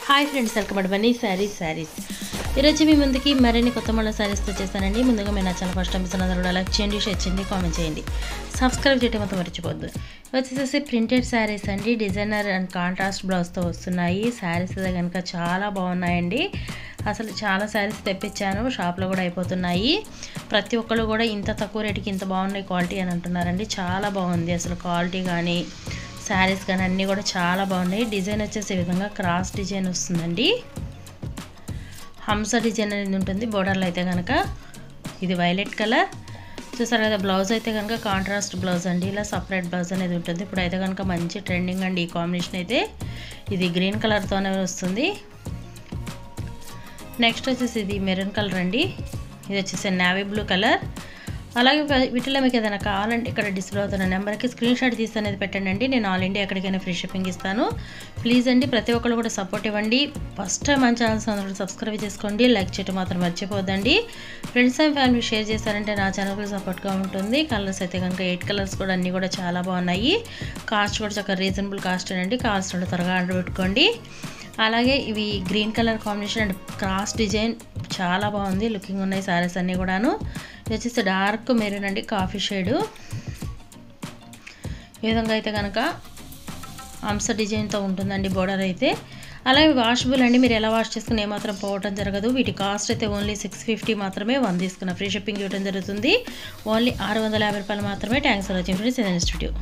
Hi friends, welcome to Bunny saris. ఈరోజు మీ ముందుకి మరిన్ని కొత్త మోడల్ శారీస్తో చేశానండి. ముందుగా మీరు నా ఛానల్ ఫస్ట్ టైం చూస్తున్నారు కూడా లైక్ చేయండి, షేర్ చేయండి, కామెంట్ చేయండి, సబ్స్క్రైబ్ చేయడం మొత్తం మర్చిపోద్దు. వచ్చేసేసి ప్రింటెడ్ శారీస్ అండి, డిజైనర్ అండ్ కాంట్రాస్ట్ బ్లౌజ్తో వస్తున్నాయి. శారీస్ కనుక చాలా బాగున్నాయండి. అసలు చాలా శారీస్ తెప్పించాను, షాప్లో కూడా అయిపోతున్నాయి. ప్రతి ఒక్కళ్ళు కూడా ఇంత తక్కువ రేటుకి ఇంత బాగున్నాయి క్వాలిటీ అని అంటున్నారండి. చాలా బాగుంది అసలు క్వాలిటీ కానీ శారీస్ కానీ అన్నీ కూడా చాలా బాగున్నాయి. డిజైన్ వచ్చేసి ఈ విధంగా క్రాస్ డిజైన్ వస్తుందండి. హంస డిజైన్ అనేది ఉంటుంది బోర్డర్లో అయితే కనుక. ఇది వైలెట్ కలర్ చూసారు కదా. బ్లౌజ్ అయితే కనుక కాంట్రాస్ట్ బ్లౌజ్ అండి, ఇలా సపరేట్ బ్లౌజ్ అనేది ఉంటుంది. ఇప్పుడు అయితే కనుక మంచి ట్రెండింగ్ అండి ఈ కాంబినేషన్ అయితే. ఇది గ్రీన్ కలర్తోనే వస్తుంది. నెక్స్ట్ వచ్చేసి ఇది మెరూన్ కలర్ అండి. ఇది వచ్చేసి నేవీ బ్లూ కలర్. అలాగే వీటిలో మీకు ఏదైనా కావాలంటే ఇక్కడ డిస్ప్లే అవుతున్న నెంబర్కి స్క్రీన్ షాట్ తీసి అనేది పెట్టండి. నేను ఆల్ ఇండియా ఎక్కడికైనా ఫ్రీ షిప్పింగ్ ఇస్తాను. ప్లీజ్ అండి ప్రతి ఒక్కరు కూడా సపోర్ట్ ఇవ్వండి. ఫస్ట్ టైం మన ఛానల్స్ అందరూ సబ్స్క్రైబ్ చేసుకోండి, లైక్ చేయడం మాత్రం మర్చిపోద్దండి. ఫ్రెండ్స్ అండ్ ఫ్యామిలీ షేర్ చేశారంటే నా ఛానల్ కూడా సపోర్ట్గా ఉంటుంది. కలర్స్ అయితే కనుక 8 కలర్స్ కూడా అన్నీ కూడా చాలా బాగున్నాయి. కాస్ట్ కూడా చక్కగా రీజనబుల్ కాస్ట్ అండి. కావాల్సిన త్వరగా ఆర్డర్ పెట్టుకోండి. అలాగే ఇవి green colour combination and cross design చాలా బాగుంది, లుకింగ్ ఉన్నాయి సారీస్ అన్నీ కూడాను. ఇది వచ్చేసి డార్క్ మెరూన్ అండి, కాఫీ షేడు. ఈ విధంగా అయితే కనుక హంస డిజైన్తో ఉంటుందండి బోర్డర్ అయితే. అలాగే వాషబుల్ అండి, మీరు ఎలా వాష్ చేసుకుని ఏమాత్రం పోవటం జరగదు. వీటి కాస్ట్ అయితే ఓన్లీ 650 మాత్రమే. 1 తీసుకున్న ఫ్రీ షిప్పింగ్ ఇవ్వడం జరుగుతుంది. ఓన్లీ 650 రూపాయలు మాత్రమే. Thanks for watching friends. In studio.